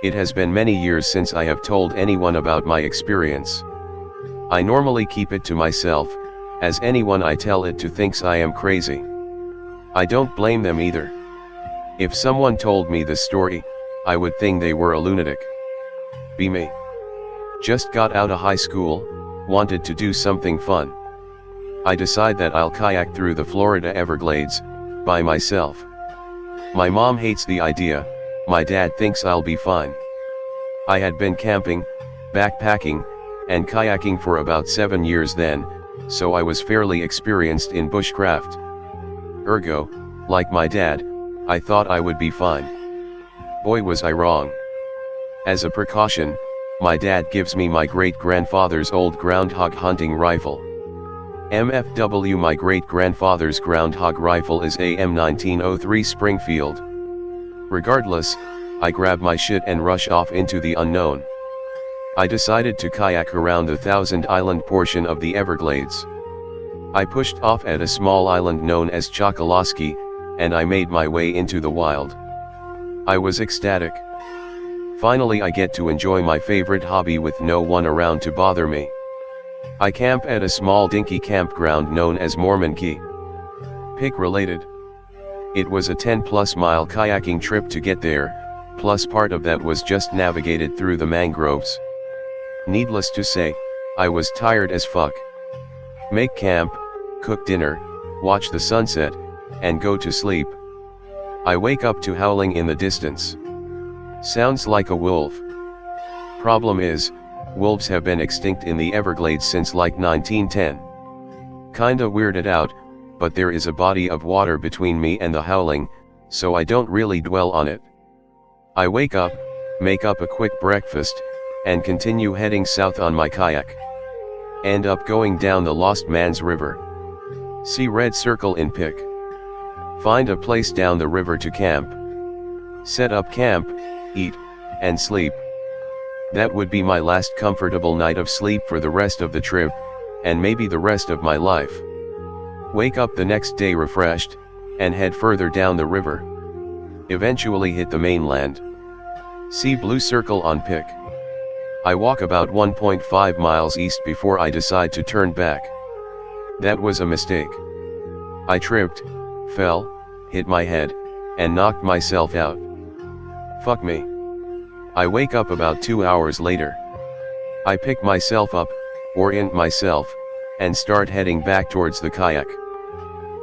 It has been many years since I have told anyone about my experience. I normally keep it to myself, as anyone I tell it to thinks I am crazy. I don't blame them either. If someone told me this story, I would think they were a lunatic. Be me. Just got out of high school, wanted to do something fun. I decide that I'll kayak through the Florida Everglades, by myself. My mom hates the idea, my dad thinks I'll be fine. I had been camping, backpacking, and kayaking for about 7 years then, so I was fairly experienced in bushcraft. Ergo, like my dad, I thought I would be fine. Boy was I wrong. As a precaution, my dad gives me my great-grandfather's old groundhog hunting rifle. MFW. My great-grandfather's groundhog rifle is a M1903 Springfield. Regardless, I grab my shit and rush off into the unknown. I decided to kayak around the Thousand Island portion of the Everglades. I pushed off at a small island known as Chokoloskee, and I made my way into the wild. I was ecstatic. Finally I get to enjoy my favorite hobby with no one around to bother me. I camp at a small dinky campground known as Mormon Key. Pick related. It was a 10+ mile kayaking trip to get there, plus part of that was just navigated through the mangroves. Needless to say, I was tired as fuck. Make camp, cook dinner, watch the sunset, and go to sleep. I wake up to howling in the distance. Sounds like a wolf. Problem is, wolves have been extinct in the Everglades since like 1910. Kinda weirded out, but there is a body of water between me and the howling, so I don't really dwell on it. I wake up, make up a quick breakfast, and continue heading south on my kayak. End up going down the Lost Man's River. See red circle in pic. Find a place down the river to camp. Set up camp, eat, and sleep. That would be my last comfortable night of sleep for the rest of the trip, and maybe the rest of my life. Wake up the next day refreshed, and head further down the river. Eventually hit the mainland. See blue circle on pic. I walk about 1.5 miles east before I decide to turn back. That was a mistake. I tripped, fell, hit my head, and knocked myself out. Fuck me. I wake up about 2 hours later. I pick myself up, orient myself, and start heading back towards the kayak.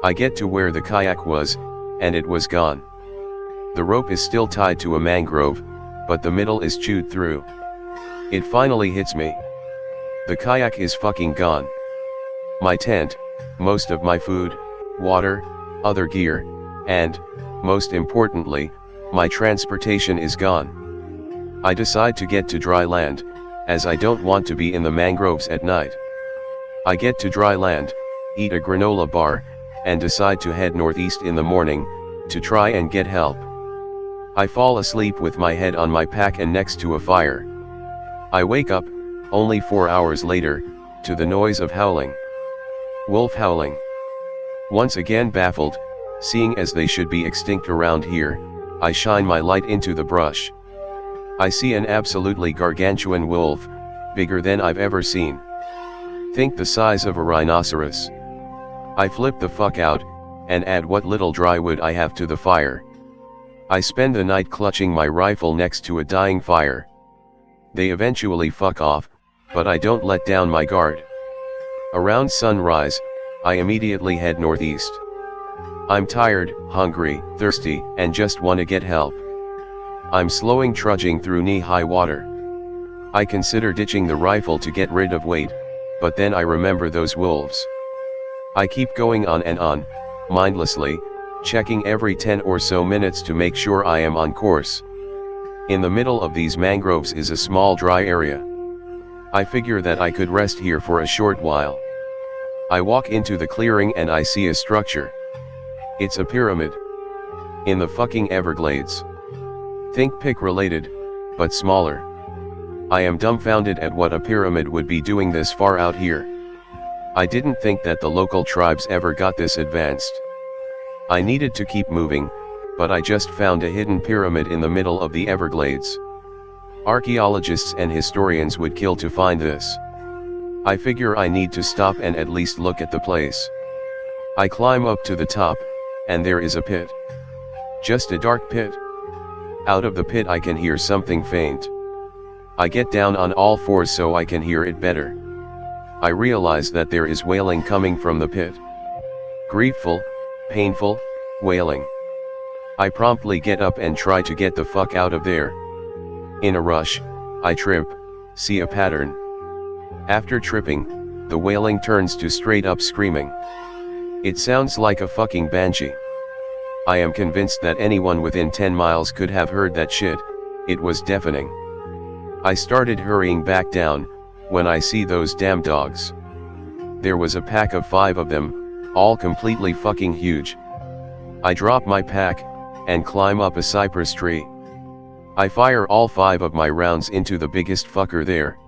I get to where the kayak was, and it was gone. The rope is still tied to a mangrove, but the middle is chewed through. It finally hits me. The kayak is fucking gone. My tent, most of my food, water, other gear, and, most importantly, my transportation is gone. I decide to get to dry land, as I don't want to be in the mangroves at night. I get to dry land, eat a granola bar, and decide to head northeast in the morning, to try and get help. I fall asleep with my head on my pack and next to a fire. I wake up, only 4 hours later, to the noise of howling. Wolf howling. Once again baffled, seeing as they should be extinct around here, I shine my light into the brush. I see an absolutely gargantuan wolf, bigger than I've ever seen. Think the size of a rhinoceros. I flip the fuck out, and add what little dry wood I have to the fire. I spend the night clutching my rifle next to a dying fire. They eventually fuck off, but I don't let down my guard. Around sunrise, I immediately head northeast. I'm tired, hungry, thirsty, and just want to get help. I'm slowing trudging through knee-high water. I consider ditching the rifle to get rid of weight, but then I remember those wolves. I keep going on and on, mindlessly, checking every 10 or so minutes to make sure I am on course. In the middle of these mangroves is a small dry area. I figure that I could rest here for a short while. I walk into the clearing and I see a structure. It's a pyramid. In the fucking Everglades. Think pic related, but smaller. I am dumbfounded at what a pyramid would be doing this far out here. I didn't think that the local tribes ever got this advanced. I needed to keep moving, but I just found a hidden pyramid in the middle of the Everglades. Archaeologists and historians would kill to find this. I figure I need to stop and at least look at the place. I climb up to the top, and there is a pit. Just a dark pit. Out of the pit I can hear something faint. I get down on all fours so I can hear it better. I realize that there is wailing coming from the pit. Griefful, painful, wailing. I promptly get up and try to get the fuck out of there. In a rush, I trip, see a pattern. After tripping, the wailing turns to straight up screaming. It sounds like a fucking banshee. I am convinced that anyone within 10 miles could have heard that shit. It was deafening. I started hurrying back down, when I see those damn dogs. There was a pack of 5 of them, all completely fucking huge. I drop my pack, and climb up a cypress tree. I fire all 5 of my rounds into the biggest fucker there.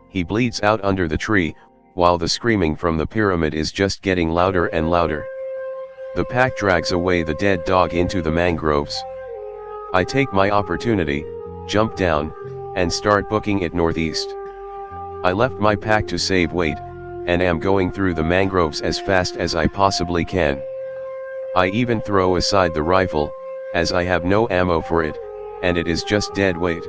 He bleeds out under the tree, while the screaming from the pyramid is just getting louder and louder. The pack drags away the dead dog into the mangroves. I take my opportunity, jump down, and start booking it northeast. I left my pack to save weight, and am going through the mangroves as fast as I possibly can. I even throw aside the rifle, as I have no ammo for it, and it is just dead weight.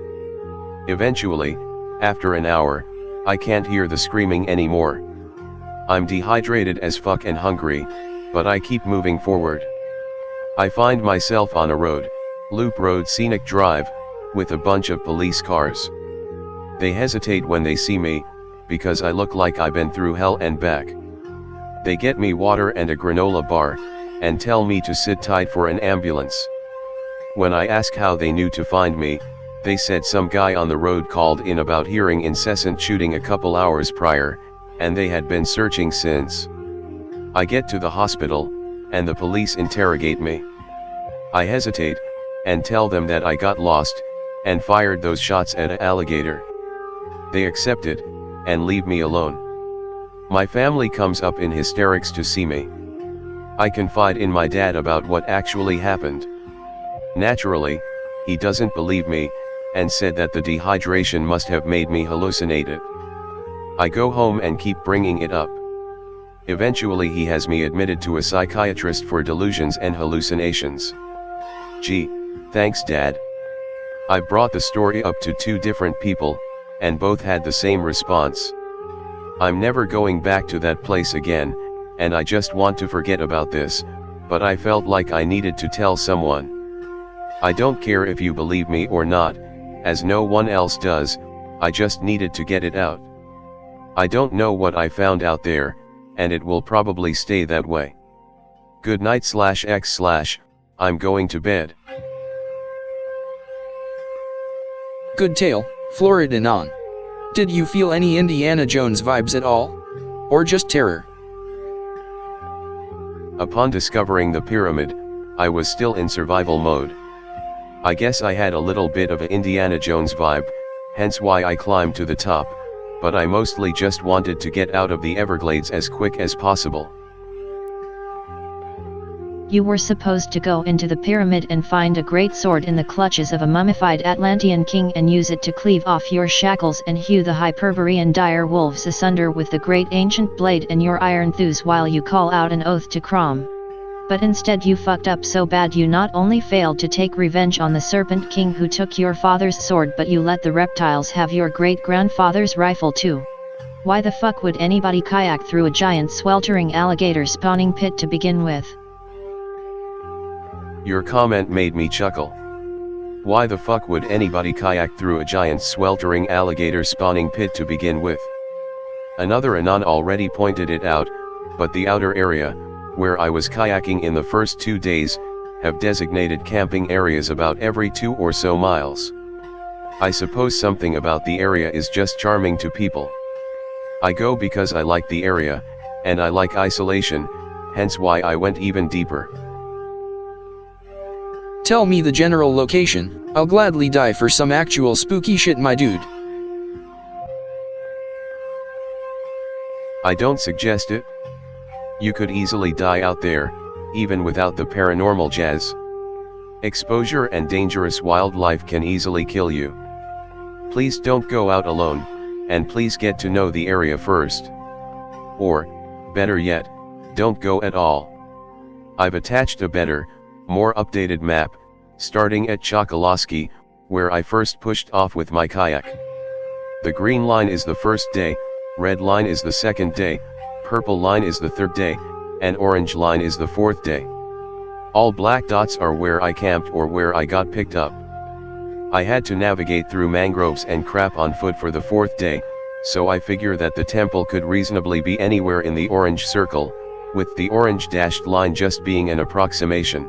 Eventually, after an hour, I can't hear the screaming anymore. I'm dehydrated as fuck and hungry, but I keep moving forward. I find myself on a road, loop road scenic drive, with a bunch of police cars. They hesitate when they see me, because I look like I've been through hell and back. They get me water and a granola bar, and tell me to sit tight for an ambulance. When I ask how they knew to find me, they said some guy on the road called in about hearing incessant shooting a couple hours prior, and they had been searching since. I get to the hospital, and the police interrogate me. I hesitate, and tell them that I got lost, and fired those shots at an alligator. They accept it, and leave me alone. My family comes up in hysterics to see me. I confide in my dad about what actually happened. Naturally, he doesn't believe me, and said that the dehydration must have made me hallucinate it. I go home and keep bringing it up. Eventually he has me admitted to a psychiatrist for delusions and hallucinations. Gee, thanks Dad. I brought the story up to 2 different people, and both had the same response. I'm never going back to that place again, and I just want to forget about this, but I felt like I needed to tell someone. I don't care if you believe me or not, as no one else does, I just needed to get it out. I don't know what I found out there, and it will probably stay that way. Good night/x/, I'm going to bed. Good tale, Floridanon. Did you feel any Indiana Jones vibes at all? Or just terror? Upon discovering the pyramid, I was still in survival mode. I guess I had a little bit of a Indiana Jones vibe, hence why I climbed to the top, but I mostly just wanted to get out of the Everglades as quick as possible. You were supposed to go into the pyramid and find a great sword in the clutches of a mummified Atlantean king and use it to cleave off your shackles and hew the Hyperborean dire wolves asunder with the great ancient blade and your iron thews while you call out an oath to Crom. But instead you fucked up so bad you not only failed to take revenge on the Serpent King who took your father's sword, but you let the reptiles have your great-grandfather's rifle too. Why the fuck would anybody kayak through a giant sweltering alligator spawning pit to begin with? Your comment made me chuckle. Why the fuck would anybody kayak through a giant sweltering alligator spawning pit to begin with? Another Anon already pointed it out, but the outer area, where I was kayaking in the first 2 days, have designated camping areas about every 2 or so miles. I suppose something about the area is just charming to people. I go because I like the area, and I like isolation, hence why I went even deeper. Tell me the general location, I'll gladly die for some actual spooky shit, my dude. I don't suggest it. You could easily die out there, even without the paranormal jazz. Exposure and dangerous wildlife can easily kill you. Please don't go out alone, and please get to know the area first. Or, better yet, don't go at all. I've attached a better, more updated map, starting at Chokoloskee, where I first pushed off with my kayak. The green line is the first day, red line is the second day, purple line is the third day, and orange line is the fourth day. All black dots are where I camped or where I got picked up. I had to navigate through mangroves and crap on foot for the fourth day, so I figure that the temple could reasonably be anywhere in the orange circle, with the orange dashed line just being an approximation.